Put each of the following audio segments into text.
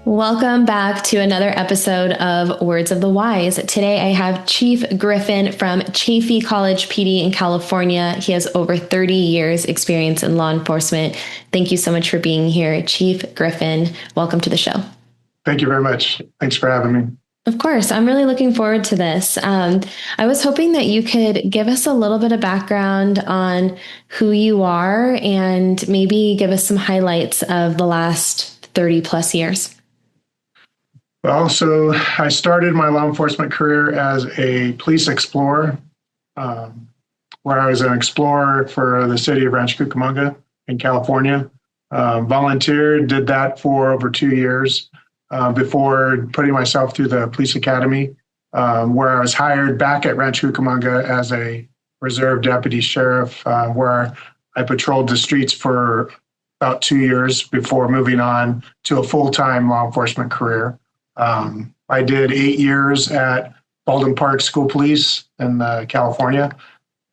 Welcome back to another episode of Words of the Wise. Today I have Chief Griffin from Chaffey College PD in California. He has over 30 years experience in law enforcement. Thank you so much for being here, Chief Griffin. Welcome to the show. Thank you very much. Thanks for having me. Of course, I'm really looking forward to this. I was hoping that you could give us a little bit of background on who you are and maybe give us some highlights of the last 30 plus years. Well, so I started my law enforcement career as a police explorer, where I was an explorer for the city of Rancho Cucamonga in California. Volunteered, did that for over 2 years before putting myself through the police academy, where I was hired back at Rancho Cucamonga as a reserve deputy sheriff, where I patrolled the streets for about 2 years before moving on to a full-time law enforcement career. I did 8 years at Baldwin Park School Police in California.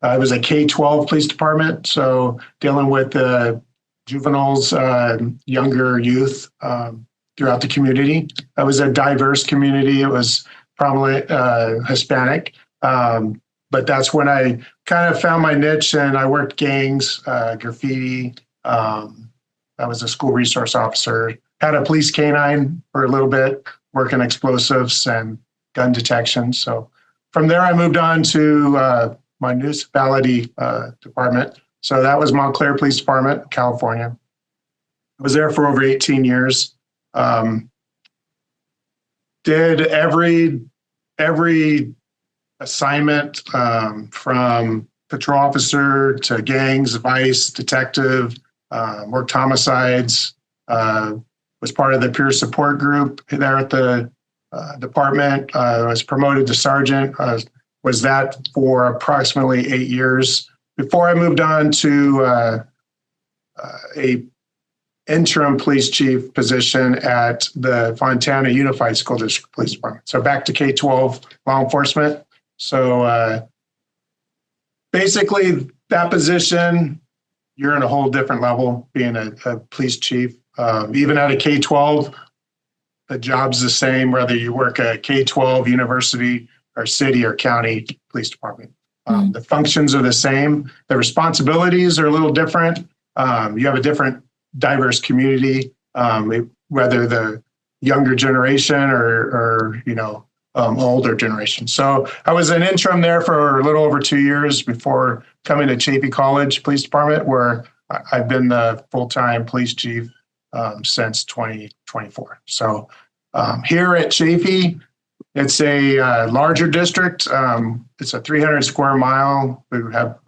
It was a K-12 police department, so dealing with juveniles, younger youth throughout the community. It was a diverse community. It was probably Hispanic, but that's when I kind of found my niche, and I worked gangs, graffiti. I was a school resource officer, had a police canine for a little bit, working explosives and gun detection. So from there, I moved on to my municipality department. So that was Montclair Police Department, California. I was there for over 18 years. Did every assignment from patrol officer to gangs, vice, detective, worked homicides, was part of the peer support group there at the department. I was promoted to sergeant. Was that for approximately 8 years before I moved on to a interim police chief position at the Fontana Unified School District Police Department. So back to K-12 law enforcement. So basically that position, you're in a whole different level being a police chief. Even at a K-12, the job's the same, whether you work at a K-12 university or city or county police department. The functions are the same. The responsibilities are a little different. You have a different diverse community, whether the younger generation or older generation. So I was an interim there for a little over 2 years before coming to Chaffey College Police Department, where I've been the full-time police chief since 2024. So here at Chaffey, it's a larger district. It's a 300 square mile.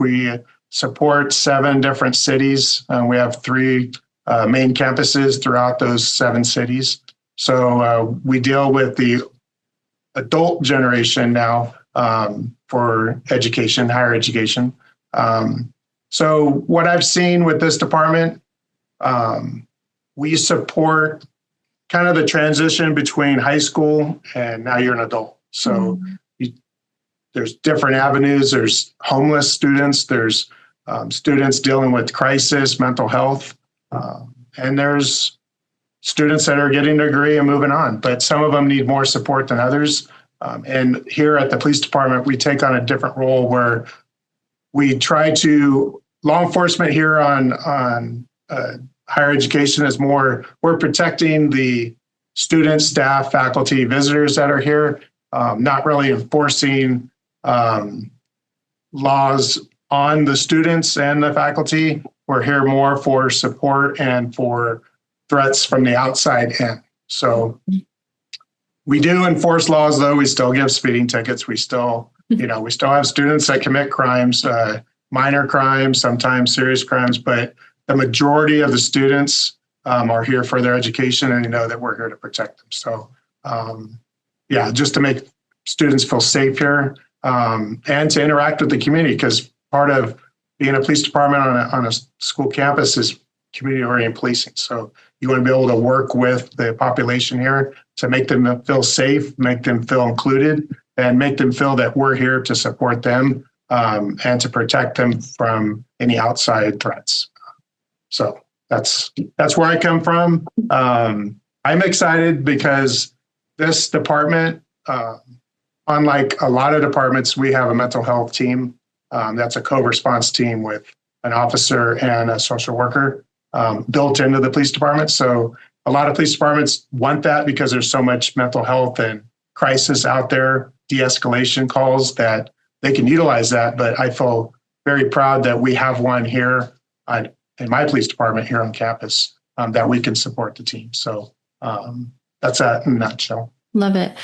We support 7 different cities. We have 3 main campuses throughout those 7 cities. So we deal with the adult generation now for education, higher education. So what I've seen with this department, we support kind of the transition between high school and now you're an adult. So there's different avenues. There's homeless students. There's students dealing with crisis, mental health. And there's students that are getting a degree and moving on. But some of them need more support than others. And here at the police department, we take on a different role where we try to, law enforcement here on higher education is more, we're protecting the students, staff, faculty, visitors that are here, not really enforcing laws on the students and the faculty. We're here more for support and for threats from the outside in. So we do enforce laws, though. We still give speeding tickets. We still have students that commit crimes, minor crimes, sometimes serious crimes, but the majority of the students are here for their education, and that we're here to protect them. So, just to make students feel safe here and to interact with the community, because part of being a police department on a school campus is community-oriented policing. So you want to be able to work with the population here to make them feel safe, make them feel included, and make them feel that we're here to support them and to protect them from any outside threats. So that's where I come from. I'm excited because this department, unlike a lot of departments, we have a mental health team. That's a co-response team with an officer and a social worker built into the police department. So a lot of police departments want that because there's so much mental health and crisis out there, de-escalation calls, that they can utilize that. But I feel very proud that we have one here in my police department here on campus that we can support the team. So that's that in a nutshell. Love it.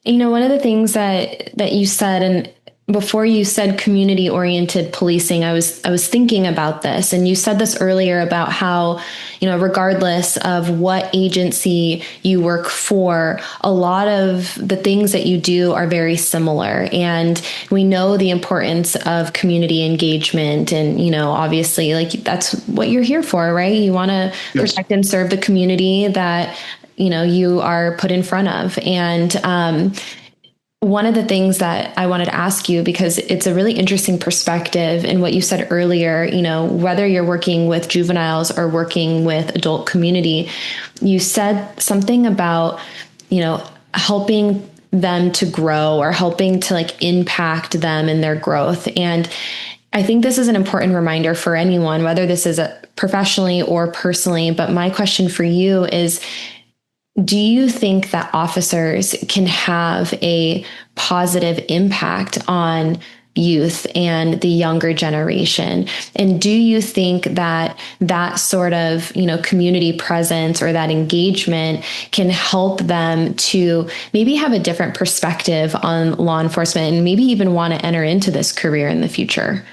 One of the things that you said, and before you said community-oriented policing, I was thinking about this, and you said this earlier about how, regardless of what agency you work for, a lot of the things that you do are very similar. And we know the importance of community engagement, and, obviously, like, that's what you're here for, right? You want to protect and serve the community that, you are put in front of. And, one of the things that I wanted to ask you, because it's a really interesting perspective in what you said earlier, whether you're working with juveniles or working with adult community, you said something about, helping them to grow or helping to like impact them in their growth. And I think this is an important reminder for anyone, whether this is professionally or personally. But my question for you is, do you think that officers can have a positive impact on youth and the younger generation? And do you think that that sort of, community presence or that engagement can help them to maybe have a different perspective on law enforcement and maybe even want to enter into this career in the future?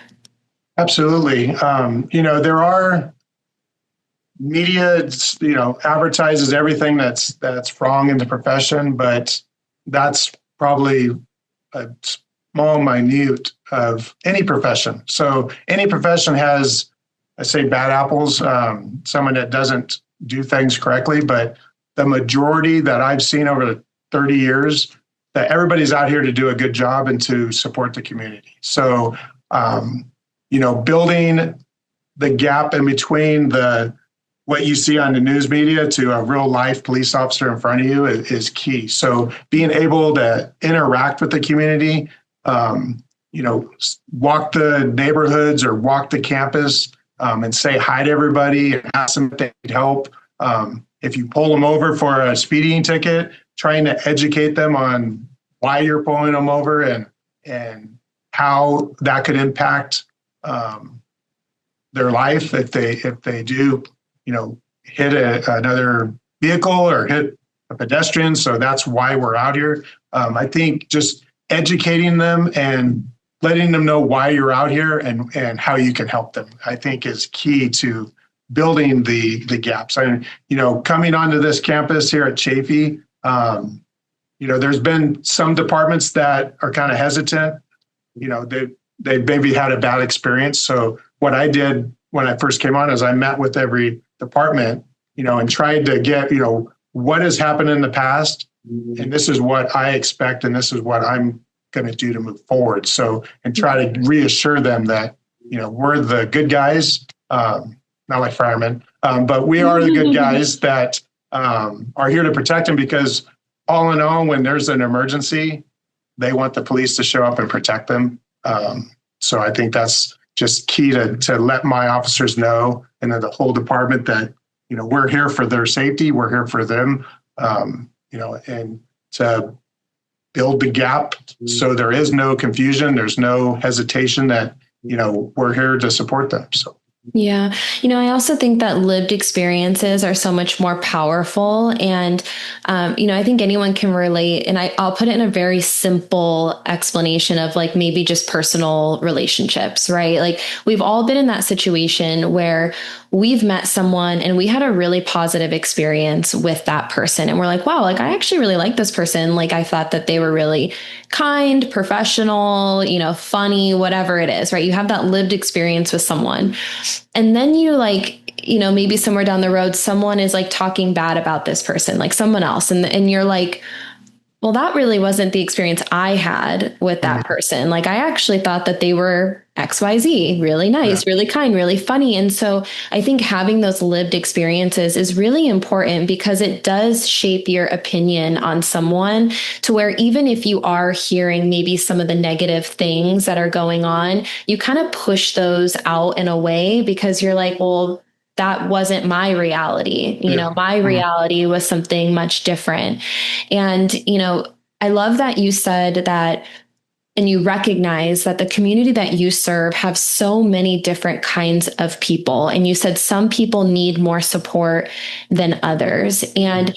Absolutely. There are media, advertises everything that's wrong in the profession, but that's probably a small minute of any profession. So any profession has, I say, bad apples, someone that doesn't do things correctly, but the majority that I've seen over 30 years, that everybody's out here to do a good job and to support the community. So, building the gap in between what you see on the news media to a real life police officer in front of you is key. So being able to interact with the community, walk the neighborhoods or walk the campus and say hi to everybody and ask them if they need help. If you pull them over for a speeding ticket, trying to educate them on why you're pulling them over and how that could impact their life if they do hit another vehicle or hit a pedestrian. So that's why we're out here. I think just educating them and letting them know why you're out here and how you can help them, I think is key to building the gaps. And, coming onto this campus here at Chaffee, there's been some departments that are kind of hesitant. They maybe had a bad experience. So what I did when I first came on is I met with every department, and tried to get, what has happened in the past, and this is what I expect, and this is what I'm going to do to move forward. So, and try to reassure them that, we're the good guys, not like firemen, but we are the good guys that are here to protect them, because all in all, when there's an emergency, they want the police to show up and protect them. So I think that's just key to let my officers know, and then the whole department, that, we're here for their safety. We're here for them, and to build the gap so there is no confusion. There's no hesitation that, we're here to support them. So. Yeah. I also think that lived experiences are so much more powerful. And, I think anyone can relate. And I'll put it in a very simple explanation of like maybe just personal relationships, right? Like we've all been in that situation where we've met someone and we had a really positive experience with that person. And we're like, wow, like I actually really like this person. Like I thought that they were really kind, professional, funny, whatever it is, right? You have that lived experience with someone. And then you maybe somewhere down the road, someone is like talking bad about this person, like someone else. And you're like, Well, that really wasn't the experience I had with that person. Like, I actually thought that they were XYZ, really Yeah. nice, really kind, really funny. And so I think having those lived experiences is really important because it does shape your opinion on someone to where even if you are hearing maybe some of the negative things that are going on, you kind of push those out in a way because you're like, well, that wasn't my reality. Yeah. My reality was something much different. And, I love that you said that and you recognize that the community that you serve have so many different kinds of people. And you said some people need more support than others. And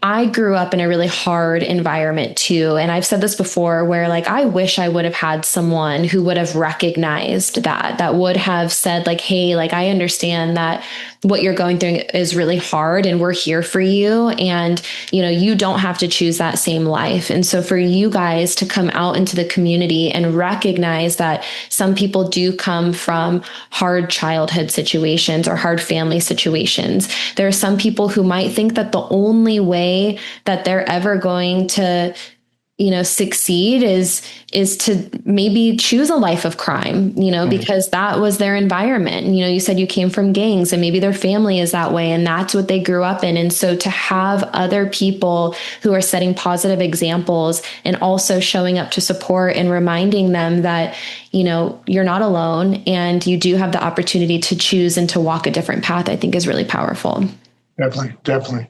I grew up in a really hard environment too. And I've said this before where like, I wish I would have had someone who would have recognized that would have said like, hey, like, I understand that what you're going through is really hard and we're here for you. And, you don't have to choose that same life. And so for you guys to come out into the community and recognize that some people do come from hard childhood situations or hard family situations. There are some people who might think that the only way that they're ever going to succeed is to maybe choose a life of crime, because that was their environment. You said you came from gangs and maybe their family is that way and that's what they grew up in. And so to have other people who are setting positive examples and also showing up to support and reminding them that, you're not alone and you do have the opportunity to choose and to walk a different path, I think is really powerful. Definitely. Definitely.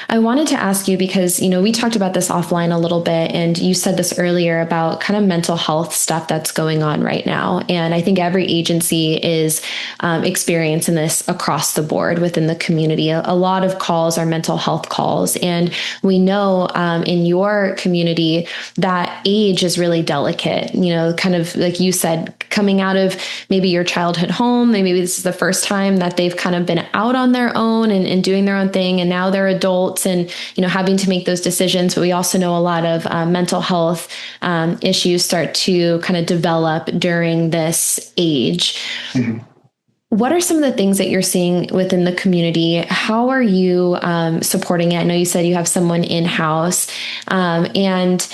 I wanted to ask you because, we talked about this offline a little bit, and you said this earlier about kind of mental health stuff that's going on right now. And I think every agency is experiencing this across the board within the community. A lot of calls are mental health calls. And we know in your community that age is really delicate, kind of like you said, coming out of maybe your childhood home, maybe this is the first time that they've kind of been out on their own and doing their own thing. And now they're adults and, having to make those decisions. But we also know a lot of mental health issues start to kind of develop during this age. Mm-hmm. What are some of the things that you're seeing within the community? How are you supporting it? I know you said you have someone in-house and,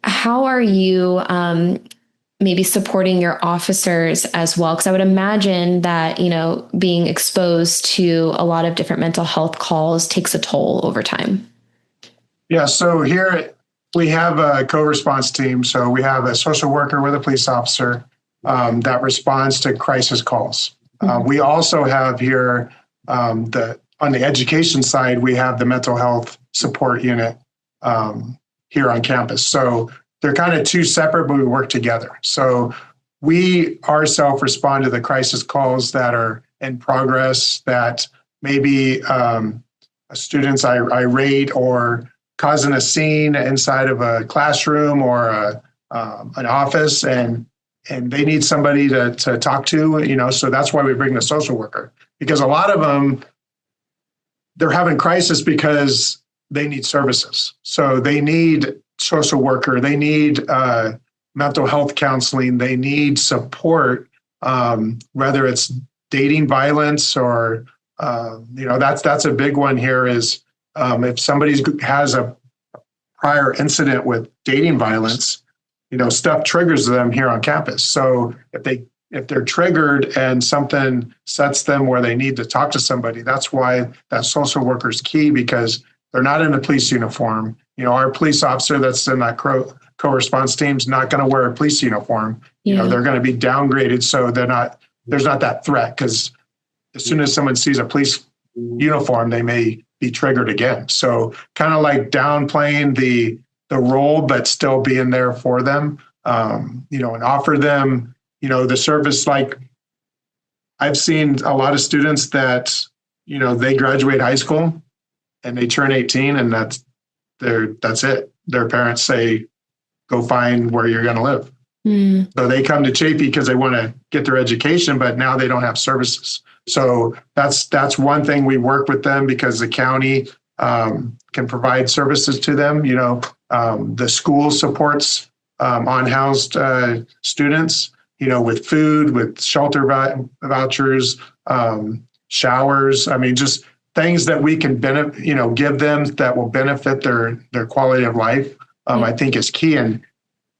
how are you maybe supporting your officers as well? Because I would imagine that, being exposed to a lot of different mental health calls takes a toll over time. Yeah. So here we have a co-response team. So we have a social worker with a police officer that responds to crisis calls. Mm-hmm. We also have here on the education side, we have the mental health support unit here on campus. So they're kind of two separate, but we work together. So we ourselves respond to the crisis calls that are in progress that maybe a student's irate or causing a scene inside of a classroom or an office, and they need somebody to talk to, so that's why we bring the social worker. Because a lot of them, they're having crisis because they need services. So they need social worker, they need mental health counseling, they need support, whether it's dating violence or, that's a big one here is if somebody has a prior incident with dating violence, stuff triggers them here on campus. So if they're triggered and something sets them where they need to talk to somebody, that's why that social worker is key, because they're not in a police uniform. Our police officer that's in that co-response team is not going to wear a police uniform. Yeah. They're going to be downgraded, so there's not that threat, because as soon as someone sees a police uniform, they may be triggered again. So kind of like downplaying the role, but still being there for them, and offer them, the service. Like I've seen a lot of students that, they graduate high school and they turn 18 and that's it. Their parents say, go find where you're going to live. Mm. So they come to Chafee because they want to get their education, but now they don't have services. So that's one thing we work with them, because the county can provide services to them. The school supports unhoused students, with food, with shelter vouchers, showers. I mean, just things that we can give them that will benefit their quality of life, I think is key. And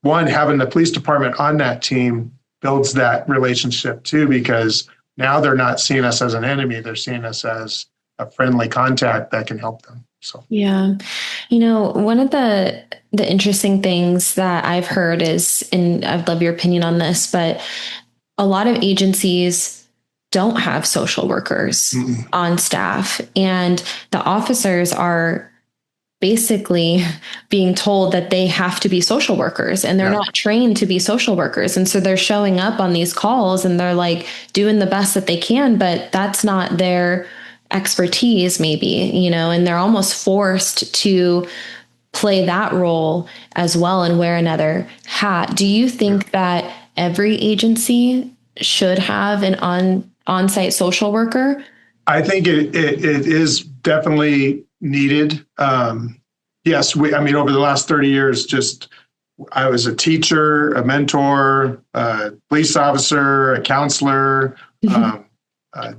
one, having the police department on that team builds that relationship too, because now they're not seeing us as an enemy. They're seeing us as a friendly contact that can help them. So, yeah. One of the interesting things that I've heard is, and I'd love your opinion on this, but a lot of agencies don't have social workers on staff, and the officers are basically being told that they have to be social workers, and they're not trained to be social workers. And so they're showing up on these calls and they're like doing the best that they can, but that's not their expertise maybe, and they're almost forced to play that role as well and wear another hat. Do you think that every agency should have an on-site social worker? I think it is definitely needed. Yes, over the last 30 years, I was a teacher, a mentor, a police officer, a counselor, a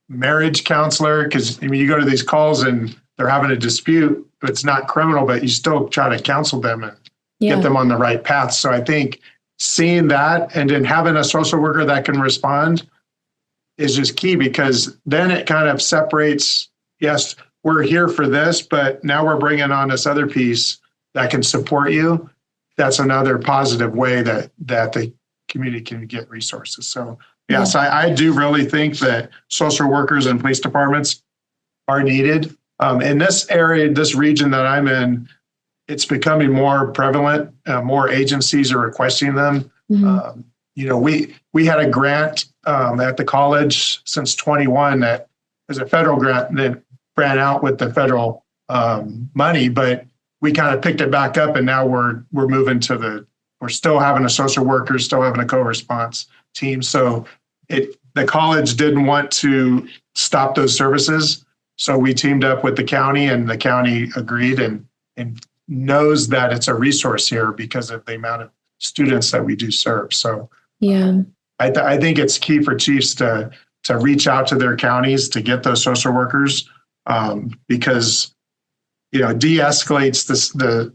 marriage counselor. Because you go to these calls and they're having a dispute. It's not criminal, but you still try to counsel them and get them on the right path. So I think seeing that and then having a social worker that can respond is just key, because then it kind of separates, yes, we're here for this, but now we're bringing on this other piece that can support you. That's another positive way that the community can get resources. So yes, I do really think that social workers and police departments are needed. In this area, this region that I'm in, it's becoming more prevalent. More agencies are requesting them. We had a grant at the college since 21 that is a federal grant that ran out with the federal money, but we kind of picked it back up, and now we're moving to we're still having a social worker, still having a co-response team. So the college didn't want to stop those services. So we teamed up with the county, and the county agreed and knows that it's a resource here because of the amount of students that we do serve. So I think it's key for chiefs to reach out to their counties to get those social workers, because de-escalates the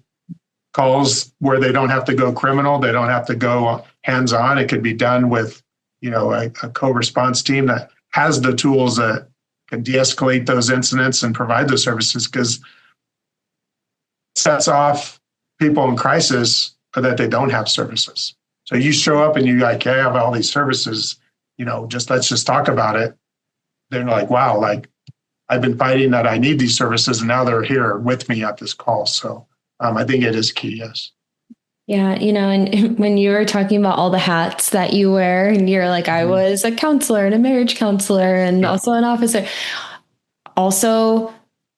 calls where they don't have to go criminal, they don't have to go hands-on. It could be done with a co-response team that has the tools that can de-escalate those incidents and provide those services, because it sets off people in crisis that they don't have services. So you show up and you like, hey, I have all these services, let's just talk about it. They're like, wow, like I've been fighting that I need these services, and now they're here with me at this call. So I think it is key, yes. Yeah, and when you were talking about all the hats that you wear, and you're like, I was a counselor and a marriage counselor and also an officer, also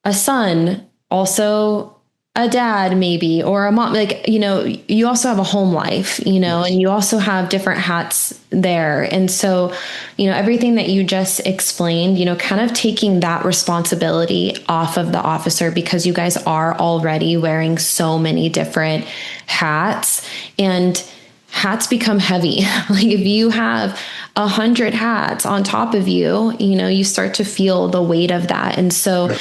a son, also a dad maybe, or a mom, you also have a home life, and you also have different hats there. And so, everything that you just explained, kind of taking that responsibility off of the officer, because you guys are already wearing so many different hats, and hats become heavy. Like if you have 100 hats on top of you, you start to feel the weight of that. And so,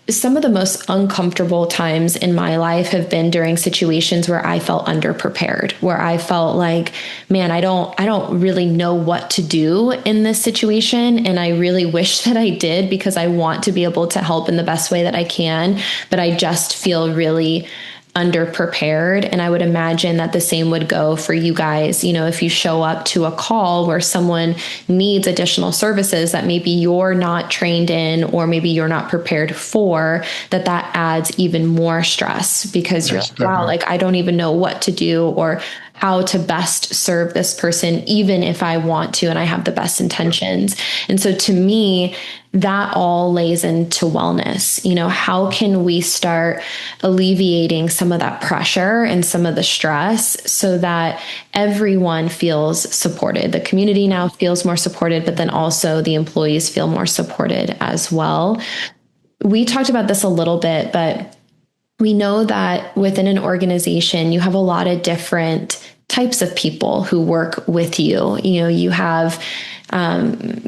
some of the most uncomfortable times in my life have been during situations where I felt underprepared, where I felt like, man, I don't really know what to do in this situation. And I really wish that I did, because I want to be able to help in the best way that I can, but I just feel really underprepared. And I would imagine that the same would go for you guys. If you show up to a call where someone needs additional services that maybe you're not trained in, or maybe you're not prepared for, that adds even more stress, because you're like, wow, like I don't even know what to do or how to best serve this person, even if I want to and I have the best intentions. And so to me, that all lays into wellness. How can we start alleviating some of that pressure and some of the stress so that everyone feels supported? The community now feels more supported, but then also the employees feel more supported as well. We talked about this a little bit, but we know that within an organization, you have a lot of different types of people who work with you. You have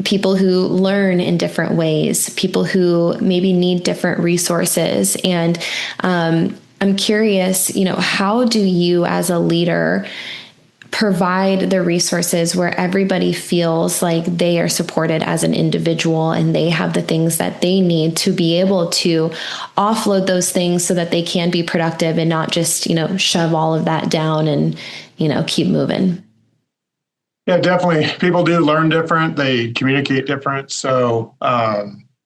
people who learn in different ways, people who maybe need different resources. And I'm curious, how do you as a leader provide the resources where everybody feels like they are supported as an individual and they have the things that they need to be able to offload those things so that they can be productive and not just, shove all of that down and, keep moving? Yeah, definitely. People do learn different. They communicate different. So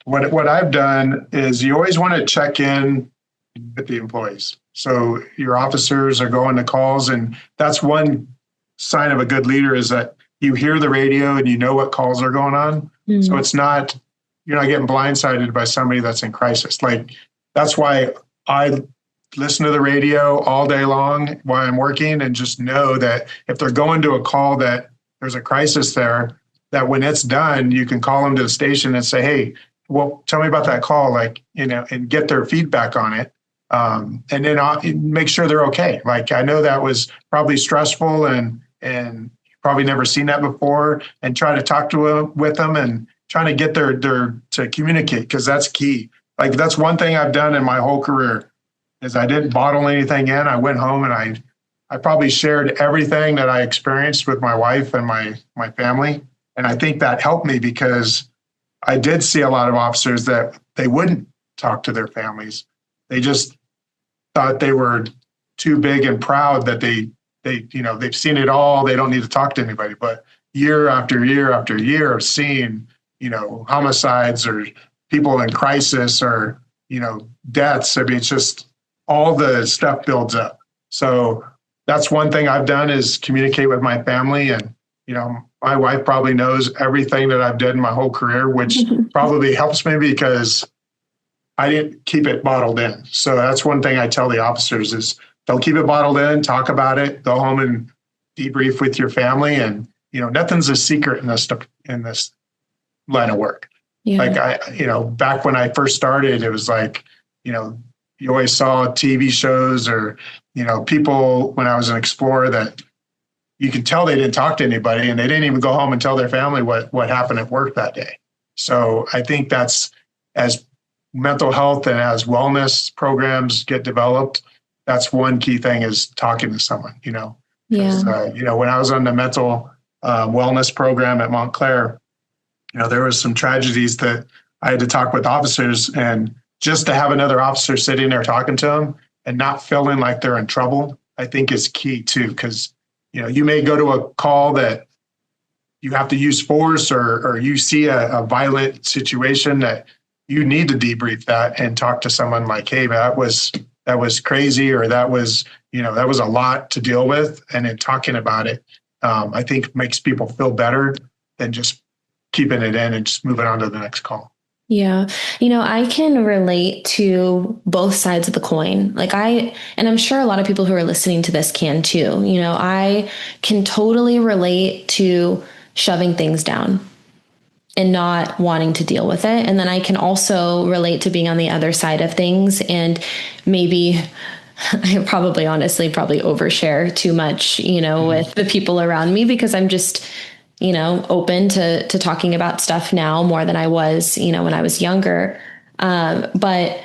what I've done is you always want to check in with the employees. So your officers are going to calls, and that's one sign of a good leader is that you hear the radio and you know what calls are going on. Mm-hmm. So you're not getting blindsided by somebody that's in crisis. Like, that's why I listen to the radio all day long while I'm working, and just know that if they're going to a call that there's a crisis there, that when it's done, you can call them to the station and say, hey, well, tell me about that call, and get their feedback on it. And then I'll make sure they're okay. Like, I know that was probably stressful and you've probably never seen that before, and try to talk with them and trying to get their to communicate, because that's key. Like, that's one thing I've done in my whole career is I didn't bottle anything in. I went home and I probably shared everything that I experienced with my wife and my family. And I think that helped me, because I did see a lot of officers that they wouldn't talk to their families. They just thought they were too big and proud that they've seen it all. They don't need to talk to anybody. But year after year after year of seeing, homicides or people in crisis or, deaths. I mean, it's just all the stuff builds up. So that's one thing I've done, is communicate with my family. And, my wife probably knows everything that I've done in my whole career, which probably helps me because I didn't keep it bottled in. So that's one thing I tell the officers is, don't keep it bottled in, talk about it, go home and debrief with your family. And, nothing's a secret in this line of work. Yeah. Like back when I first started, it was like, you always saw TV shows or, people when I was an explorer that you could tell they didn't talk to anybody, and they didn't even go home and tell their family what happened at work that day. So I think that's, as mental health and as wellness programs get developed, that's one key thing, is talking to someone, Yeah. When I was on the mental wellness program at Montclair, there was some tragedies that I had to talk with officers, and just to have another officer sitting there talking to them and not feeling like they're in trouble, I think is key too. Because, you may go to a call that you have to use force, or you see a violent situation that you need to debrief that and talk to someone like, hey, that was crazy, or that was a lot to deal with. And in talking about it, I think makes people feel better than just keeping it in and just moving on to the next call. Yeah. I can relate to both sides of the coin. And I'm sure a lot of people who are listening to this can too. I can totally relate to shoving things down and not wanting to deal with it. And then I can also relate to being on the other side of things, and maybe I probably overshare too much, with the people around me, because I'm just, open to talking about stuff now more than I was, when I was younger. But,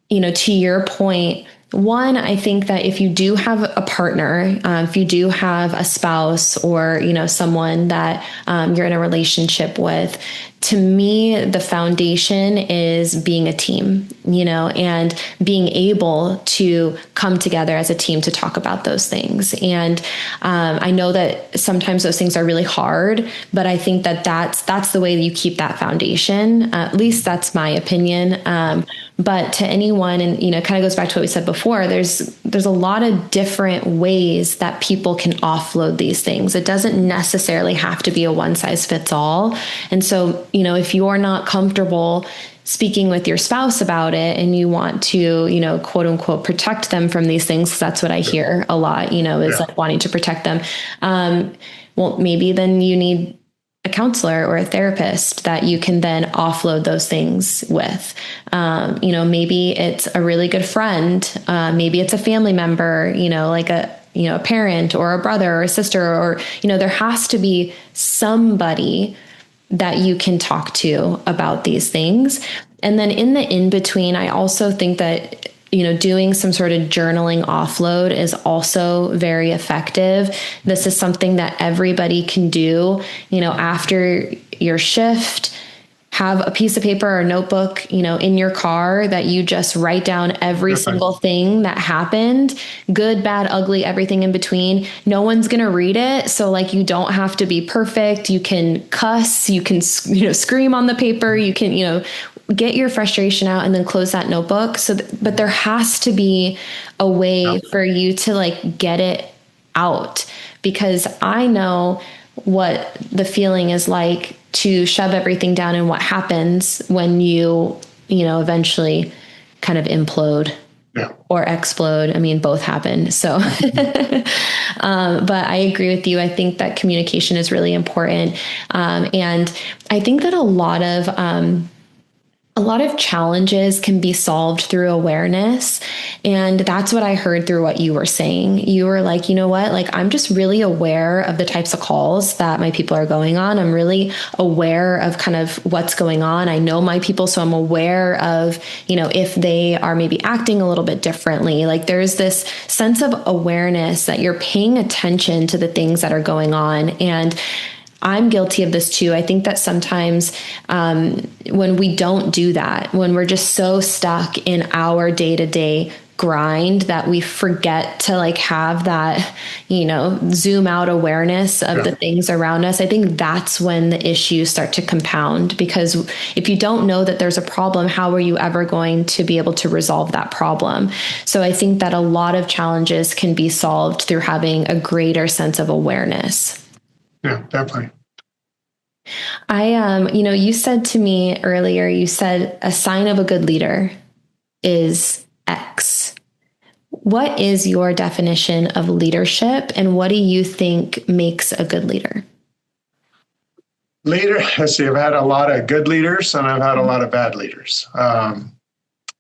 to your point, one, I think that if you do have a partner, if you do have a spouse or, someone that you're in a relationship with, to me, the foundation is being a team, and being able to come together as a team to talk about those things. And I know that sometimes those things are really hard, but I think that that's the way that you keep that foundation. At least that's my opinion. But to anyone, and, it kind of goes back to what we said before, there's a lot of different ways that people can offload these things. It doesn't necessarily have to be a one size fits all. And so, if you're not comfortable speaking with your spouse about it and you want to, quote unquote, protect them from these things, 'cause that's what I hear a lot, is like wanting to protect them. Well, maybe then you need a counselor or a therapist that you can then offload those things with. Maybe it's a really good friend. Maybe it's a family member, like a parent or a brother or a sister, or, there has to be somebody that you can talk to about these things. And then in the in between, I also think that, doing some sort of journaling offload is also very effective. This is something that everybody can do, after your shift. Have a piece of paper or notebook, in your car that you just write down every single thing that happened, good, bad, ugly, everything in between. No one's going to read it. So like, you don't have to be perfect. You can cuss, you can, scream on the paper. You can, get your frustration out and then close that notebook. But there has to be a way for you to like get it out, because I know what the feeling is like to shove everything down, and what happens when you eventually kind of implode or explode. I mean, both happen. So, but I agree with you. I think that communication is really important. And I think that a lot of challenges can be solved through awareness. And that's what I heard through what you were saying. You were like, you know what? Like, I'm just really aware of the types of calls that my people are going on. I'm really aware of kind of what's going on. I know my people, so I'm aware of, if they are maybe acting a little bit differently. Like, there's this sense of awareness that you're paying attention to the things that are going on. And I'm guilty of this too. I think that sometimes when we don't do that, when we're just so stuck in our day-to-day grind, that we forget to like have that, zoom out awareness of the things around us. I think that's when the issues start to compound, because if you don't know that there's a problem, how are you ever going to be able to resolve that problem? So I think that a lot of challenges can be solved through having a greater sense of awareness. Yeah, definitely. You said to me earlier, you said a sign of a good leader is X. What is your definition of leadership, and what do you think makes a good leader? Let's see, I've had a lot of good leaders and I've had a lot of bad leaders.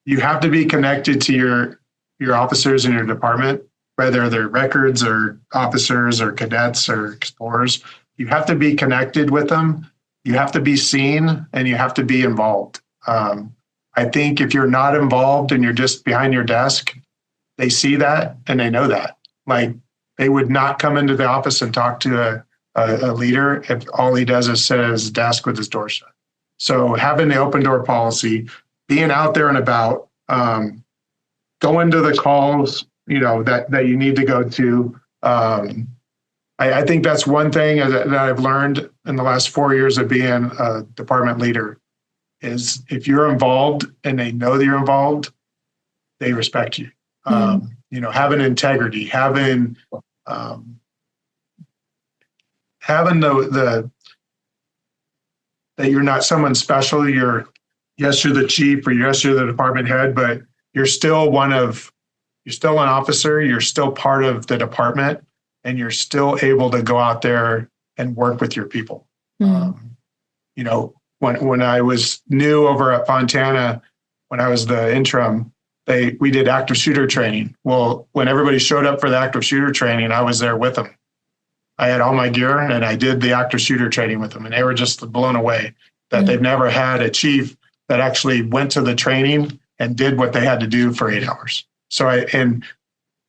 You have to be connected to your officers in your department, whether they're records or officers or cadets or explorers. You have to be connected with them. You have to be seen, and you have to be involved. I think if you're not involved and you're just behind your desk, they see that and they know that. Like, they would not come into the office and talk to a leader if all he does is sit at his desk with his door shut. So having the open door policy, being out there and about, going to the calls, that you need to go to. I think that's one thing that I've learned in the last 4 years of being a department leader is if you're involved and they know that you're involved, they respect you. Having integrity, having the that you're not someone special. You're the chief, or yes, you're the department head, but you're still an officer. You're still part of the department. And you're still able to go out there and work with your people. When I was new over at Fontana, when I was the interim, we did active shooter training. Well, when everybody showed up for the active shooter training, I was there with them. I had all my gear and I did the active shooter training with them, and they were just blown away that they've never had a chief that actually went to the training and did what they had to do for 8 hours. And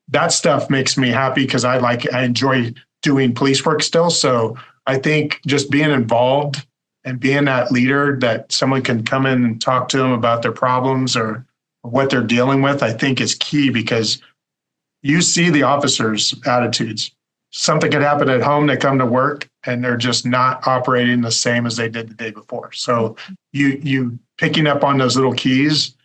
that stuff makes me happy because I enjoy doing police work still. So I think just being involved and being that leader that someone can come in and talk to them about their problems or what they're dealing with, I think is key, because you see the officers' attitudes. Something could happen at home, they come to work and they're just not operating the same as they did the day before. So you picking up on those little keys,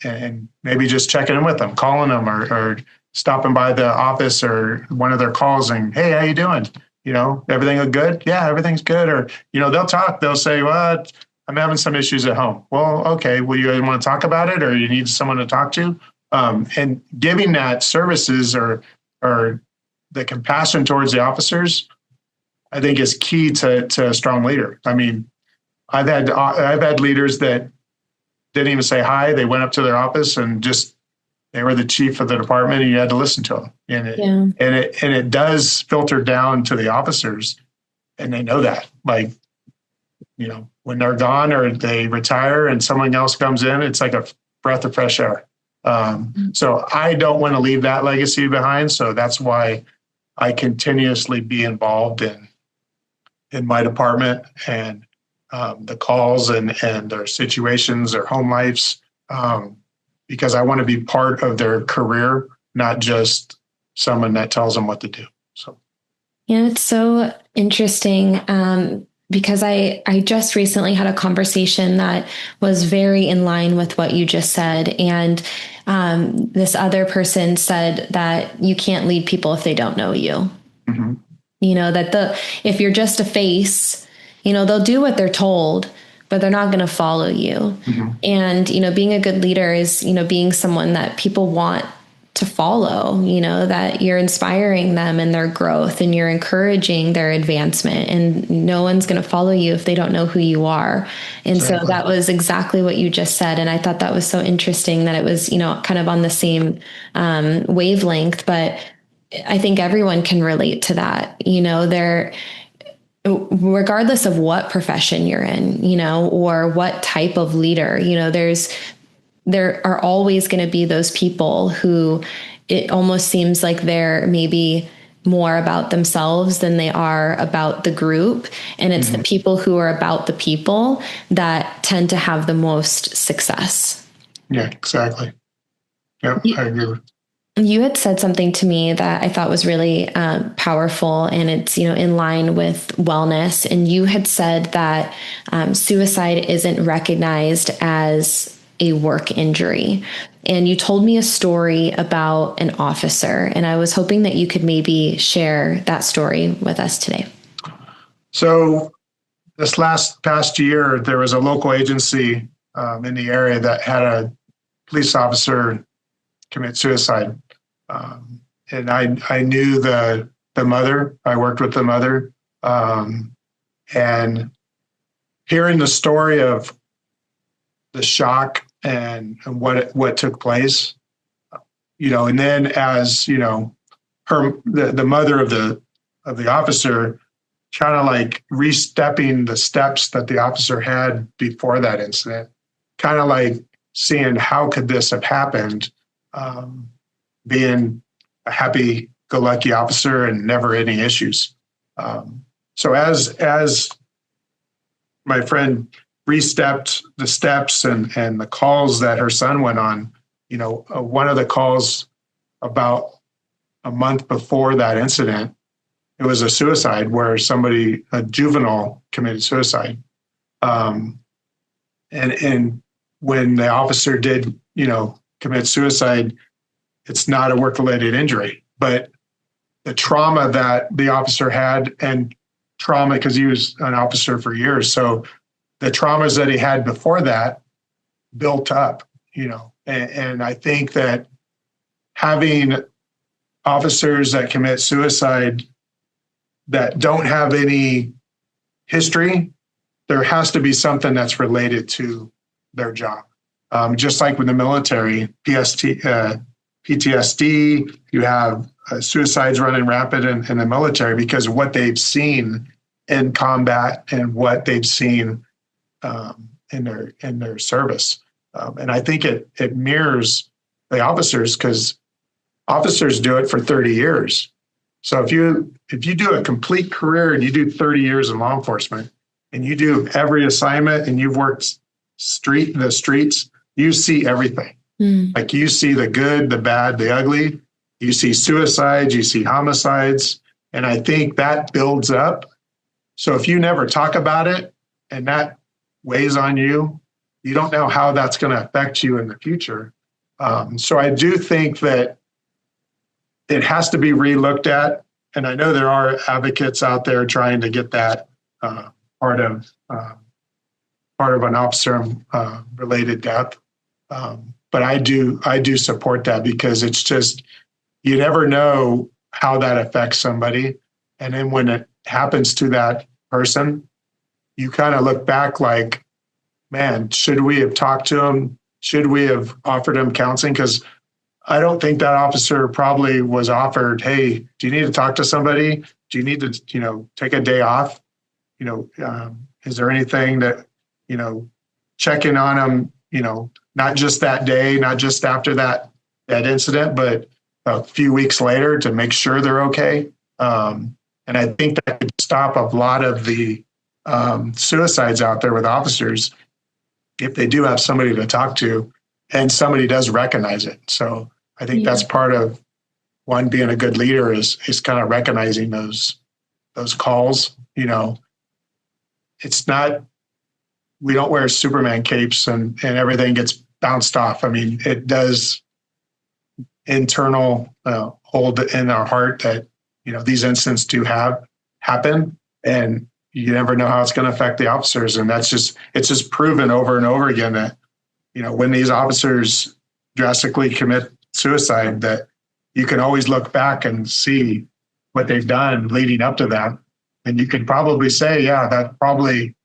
and maybe just checking in with them, calling them or stopping by the office or one of their calls and, hey, how you doing? Everything good? Yeah, everything's good. Or, they'll talk, they'll say, well, I'm having some issues at home. Well, okay. Well, you want to talk about it, or you need someone to talk to? And giving that services or the compassion towards the officers, I think is key to a strong leader. I mean, I've had leaders that didn't even say hi. They went up to their office and they were the chief of the department, and you had to listen to them. And it does filter down to the officers, and they know that. Like, when they're gone or they retire and someone else comes in, it's like a breath of fresh air. So I don't want to leave that legacy behind. So that's why I continuously be involved in my department and the calls and their situations, their home lives, because I want to be part of their career, not just someone that tells them what to do. So, it's so interesting. Because I just recently had a conversation that was very in line with what you just said. And this other person said that you can't lead people if they don't know you. Mm-hmm. That if you're just a face, they'll do what they're told, but they're not going to follow you. Mm-hmm. And, being a good leader is, being someone that people want to follow, that you're inspiring them in their growth and you're encouraging their advancement, and no one's going to follow you if they don't know who you are. And exactly. So that was exactly what you just said. And I thought that was so interesting that it was, kind of on the same wavelength, but I think everyone can relate to that. Regardless of what profession you're in, or what type of leader, there are always going to be those people who it almost seems like they're maybe more about themselves than they are about the group. And it's the people who are about the people that tend to have the most success. Yeah, exactly. Yeah, I agree. You had said something to me that I thought was really powerful, and it's, in line with wellness. And you had said that suicide isn't recognized as a work injury. And you told me a story about an officer, and I was hoping that you could maybe share that story with us today. So this past year, there was a local agency in the area that had a police officer commit suicide. And I knew the mother. I worked with the mother. And hearing the story of the shock and what took place, and then as the mother of the officer, kind of like re-stepping the steps that the officer had before that incident, kind of like seeing how could this have happened, being a happy-go-lucky officer and never any issues. So as my friend re-stepped the steps and the calls that her son went on, one of the calls about a month before that incident, it was a suicide where a juvenile committed suicide. And when the officer did, commit suicide, it's not a work-related injury, but the trauma that the officer had, and trauma because he was an officer for years. So the traumas that he had before that built up, and I think that having officers that commit suicide that don't have any history, there has to be something that's related to their job. Just like with the military, PTSD, you have suicides running rapid in the military because of what they've seen in combat and what they've seen in their service. And I think it mirrors the officers, because officers do it for 30 years. So if you do a complete career and you do 30 years in law enforcement and you do every assignment and you've worked the streets, you see everything. Like you see the good, the bad, the ugly. You see suicides, you see homicides. And I think that builds up. So if you never talk about it and that weighs on you, you don't know how that's going to affect you in the future. So I do think that it has to be re-looked at. And I know there are advocates out there trying to get that part of an officer related death. But I do support that, because it's just, you never know how that affects somebody. And then when it happens to that person, you kind of look back like, man, should we have talked to him? Should we have offered him counseling? Because I don't think that officer probably was offered, hey, do you need to talk to somebody? Do you need to, take a day off? Is there anything that, check in on them, not just that day, not just after that incident, but a few weeks later to make sure they're okay. And I think that could stop a lot of the suicides out there with officers if they do have somebody to talk to and somebody does recognize it. So I think that's part of one being a good leader is kind of recognizing those calls. It's not, we don't wear Superman capes and everything gets bounced off. I mean, it does internal hold in our heart that, these incidents do happen, and you never know how it's going to affect the officers. And it's just proven over and over again that, when these officers drastically commit suicide, that you can always look back and see what they've done leading up to that. And you can probably say, yeah, that probably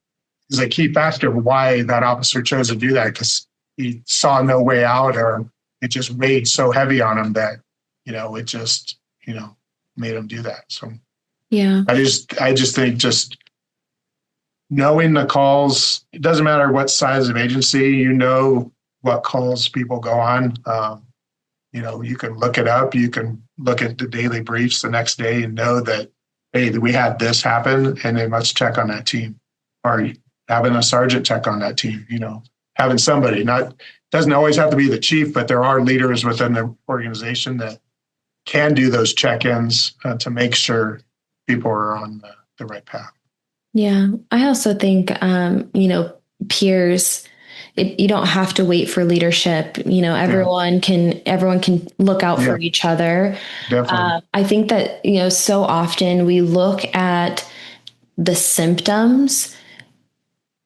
is a key factor of why that officer chose to do that, because he saw no way out, or it just weighed so heavy on him that, it just, made him do that. So yeah, I just think just knowing the calls, it doesn't matter what size of agency, what calls people go on. You can look it up. You can look at the daily briefs the next day and know that, hey, we had this happen, and then let's check on that team. Or having a sergeant check on that team, having somebody, doesn't always have to be the chief, but there are leaders within the organization that can do those check-ins to make sure people are on the right path. Yeah. I also think, peers, you don't have to wait for leadership. Everyone can look out for each other. Definitely. I think that, so often we look at the symptoms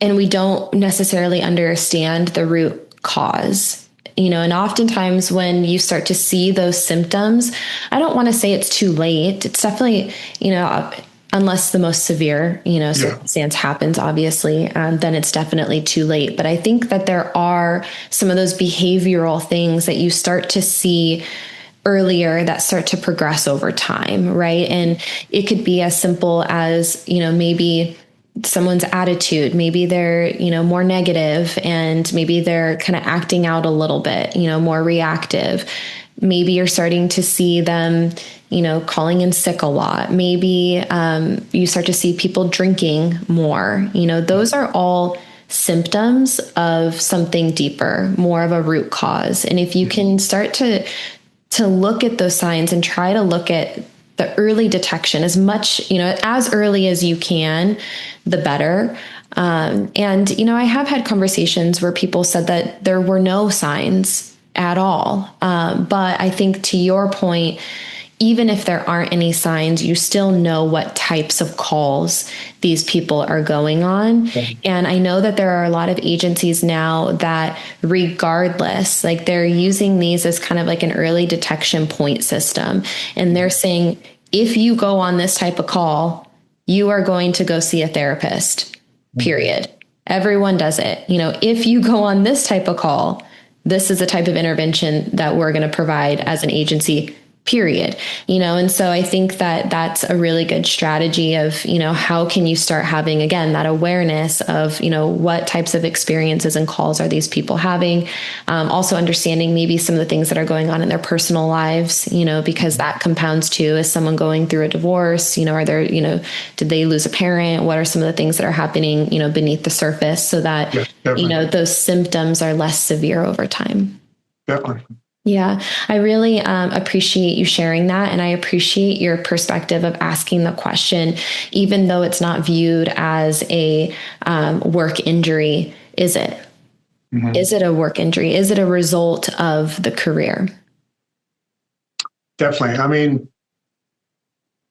and we don't necessarily understand the root cause. And oftentimes when you start to see those symptoms, I don't want to say it's too late. It's definitely, unless the most severe, circumstance happens, obviously, then it's definitely too late. But I think that there are some of those behavioral things that you start to see earlier that start to progress over time, right? And it could be as simple as, maybe someone's attitude, maybe they're, more negative, and maybe they're kind of acting out a little bit, more reactive. Maybe you're starting to see them, calling in sick a lot. Maybe you start to see people drinking more. Those are all symptoms of something deeper, more of a root cause. And if you can start to look at those signs and try to look at the early detection as much, as early as you can, the better. And, I have had conversations where people said that there were no signs at all. But I think to your point, even if there aren't any signs, you still know what types of calls these people are going on. Okay. And I know that there are a lot of agencies now that regardless, like they're using these as kind of like an early detection point system. And they're saying, if you go on this type of call, you are going to go see a therapist, period. Everyone does it. If you go on this type of call, this is the type of intervention that we're going to provide as an agency, period. And so I think that that's a really good strategy of, how can you start having, again, that awareness of, what types of experiences and calls are these people having? Also understanding maybe some of the things that are going on in their personal lives, because that compounds too. Is someone going through a divorce? Are there, did they lose a parent? What are some of the things that are happening, beneath the surface, so that, those symptoms are less severe over time? Definitely. Yeah, I really appreciate you sharing that. And I appreciate your perspective of asking the question, even though it's not viewed as a work injury. Is it? Mm-hmm. Is it a work injury? Is it a result of the career? Definitely. I mean,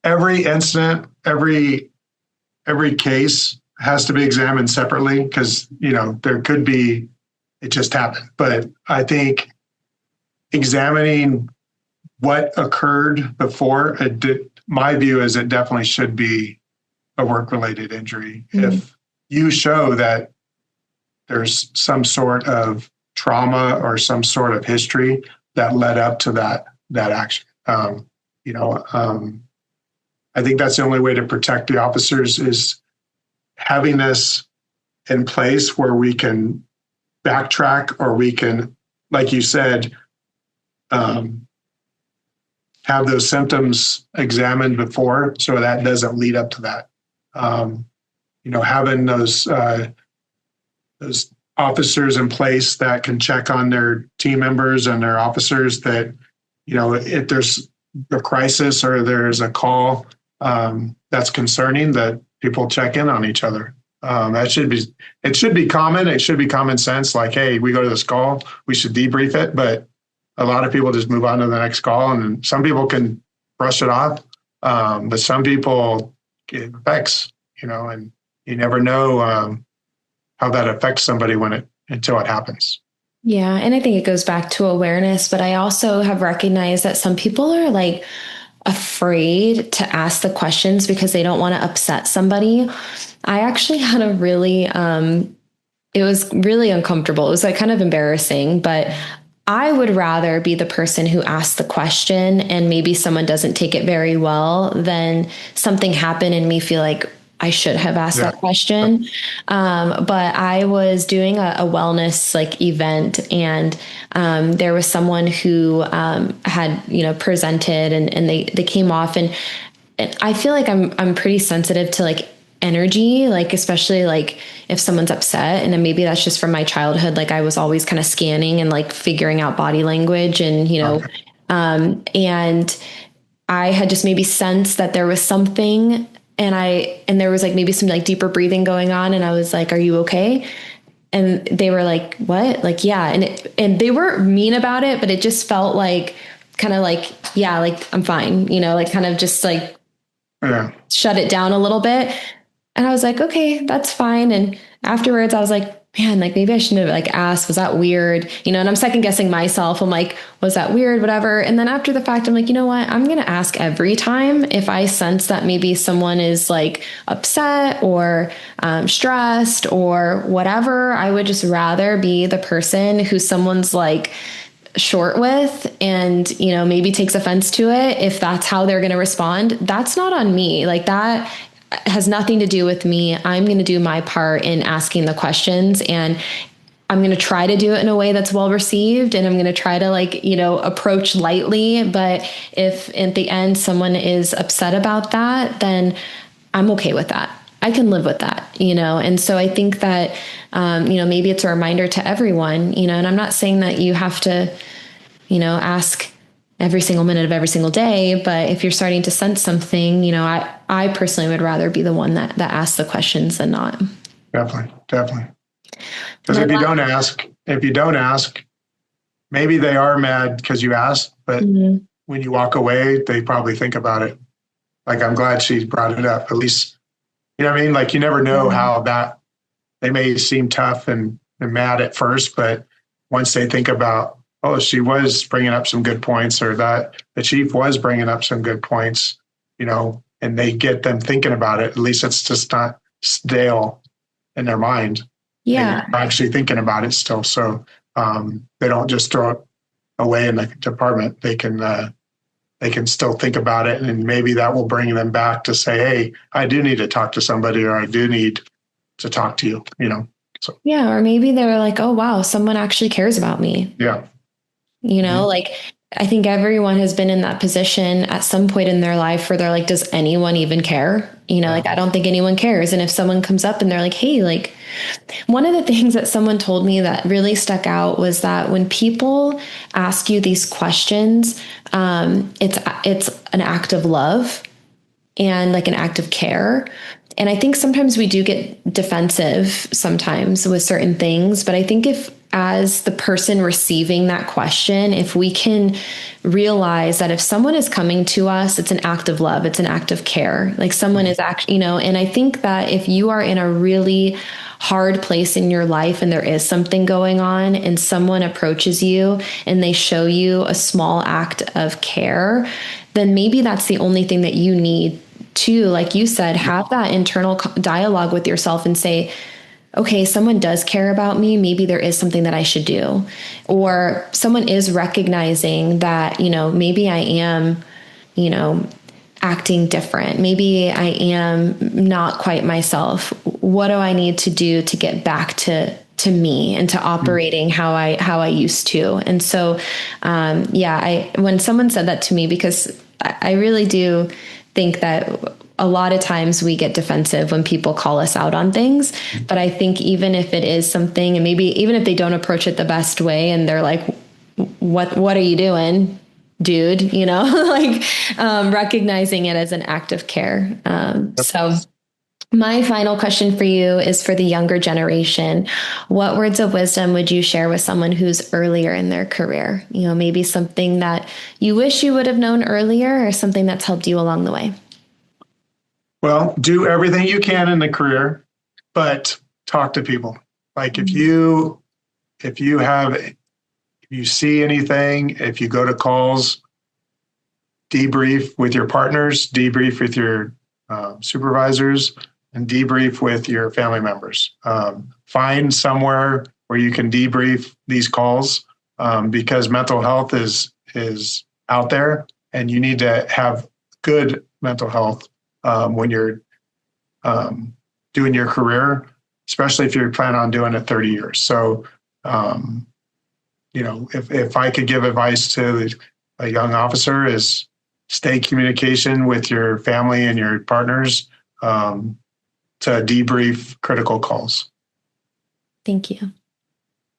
every incident, every case has to be examined separately, because, there could be, it just happened. But I think examining what occurred before, my view is it definitely should be a work-related injury. Mm-hmm. If you show that there's some sort of trauma or some sort of history that led up to that action. You know, I think that's the only way to protect the officers is having this in place where we can backtrack, or we can, like you said, have those symptoms examined before, so that doesn't lead up to that. You know, having those officers in place that can check on their team members and their officers, that, you know, if there's a crisis or there's a call that's concerning, that people check in on each other. It should be common. It should be common sense. Like, hey, we go to this call, we should debrief it. But a lot of people just move on to the next call, and some people can brush it off. But some people, it affects, you know, and you never know how that affects somebody until it happens. Yeah. And I think it goes back to awareness, but I also have recognized that some people are like afraid to ask the questions because they don't want to upset somebody. I actually had a really, it was really uncomfortable. It was like kind of embarrassing, but I would rather be the person who asks the question and maybe someone doesn't take it very well than something happen and me feel like I should have asked that question. But I was doing a wellness like event, and there was someone who had, you know, presented, and they came off, and I feel like I'm pretty sensitive to like energy, like especially like if someone's upset, and then maybe that's just from my childhood. Like I was always kind of scanning and like figuring out body language, and, you know, and I had just maybe sensed that there was something, and there was like maybe some like deeper breathing going on. And I was like, are you okay? And they were like, what? Like, yeah. And they weren't mean about it, but it just felt like kind of like, yeah, like I'm fine, you know, like kind of just like shut it down a little bit. And I was like, okay, that's fine. And afterwards I was like, man, like maybe I shouldn't have like asked, was that weird? You know, and I'm second guessing myself. I'm like, was that weird? Whatever. And then after the fact, I'm like, you know what? I'm going to ask every time if I sense that maybe someone is like upset or stressed or whatever. I would just rather be the person who someone's like short with and, you know, maybe takes offense to it. If that's how they're going to respond, that's not on me. Like that has nothing to do with me. I'm going to do my part in asking the questions, and I'm going to try to do it in a way that's well received. And I'm going to try to like, you know, approach lightly. But if at the end someone is upset about that, then I'm okay with that. I can live with that, you know? And so I think that, you know, maybe it's a reminder to everyone, you know, and I'm not saying that you have to, you know, ask every single minute of every single day. But if you're starting to sense something, you know, I personally would rather be the one that asks the questions than not. Definitely. Because if you don't ask, maybe they are mad because you asked, but when you walk away, they probably think about it. Like, I'm glad she brought it up. At least, you know what I mean? Like, you never know how that, they may seem tough and mad at first, but once they think about, oh, she was bringing up some good points, or that the chief was bringing up some good points, you know, and they get them thinking about it. At least it's just not stale in their mind. Yeah. They're actually thinking about it still. So they don't just throw it away in the department. They can still think about it. And maybe that will bring them back to say, hey, I do need to talk to somebody, or I do need to talk to you, you know? So, yeah. Or maybe they were like, oh, wow, someone actually cares about me. Yeah. You know, like I think everyone has been in that position at some point in their life where they're like, does anyone even care? You know, like, I don't think anyone cares. And if someone comes up and they're like, hey, like, one of the things that someone told me that really stuck out was that when people ask you these questions, it's an act of love and like an act of care. And I think sometimes we do get defensive sometimes with certain things, but I think if, as the person receiving that question, if we can realize that if someone is coming to us, it's an act of love, it's an act of care. Like someone is actually, you know, and I think that if you are in a really hard place in your life and there is something going on and someone approaches you and they show you a small act of care, then maybe that's the only thing that you need to, like you said, have that internal dialogue with yourself and say, okay, someone does care about me. Maybe there is something that I should do. Or someone is recognizing that, maybe I am, acting different. Maybe I am not quite myself. What do I need to do to get back to me and to operating how I used to? And so, when someone said that to me, because I really do think that a lot of times we get defensive when people call us out on things. But I think even if it is something, and maybe even if they don't approach it the best way and they're like, what are you doing, dude? Recognizing it as an act of care. So my final question for you is for the younger generation. What words of wisdom would you share with someone who's earlier in their career? Maybe something that you wish you would have known earlier or something that's helped you along the way. Well, do everything you can in the career, but talk to people. Like if you see anything, if you go to calls, debrief with your partners, debrief with your supervisors, and debrief with your family members. Find somewhere where you can debrief these calls because mental health is out there, and you need to have good mental health when you're doing your career, especially if you plan on doing it 30 years. So, if I could give advice to a young officer is stay communication with your family and your partners to debrief critical calls. Thank you.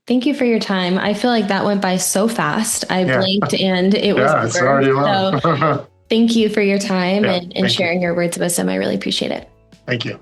Thank you for your time. I feel like that went by so fast. I blinked and it was over. It's already long. So thank you for your time and sharing your words of wisdom. I really appreciate it. Thank you.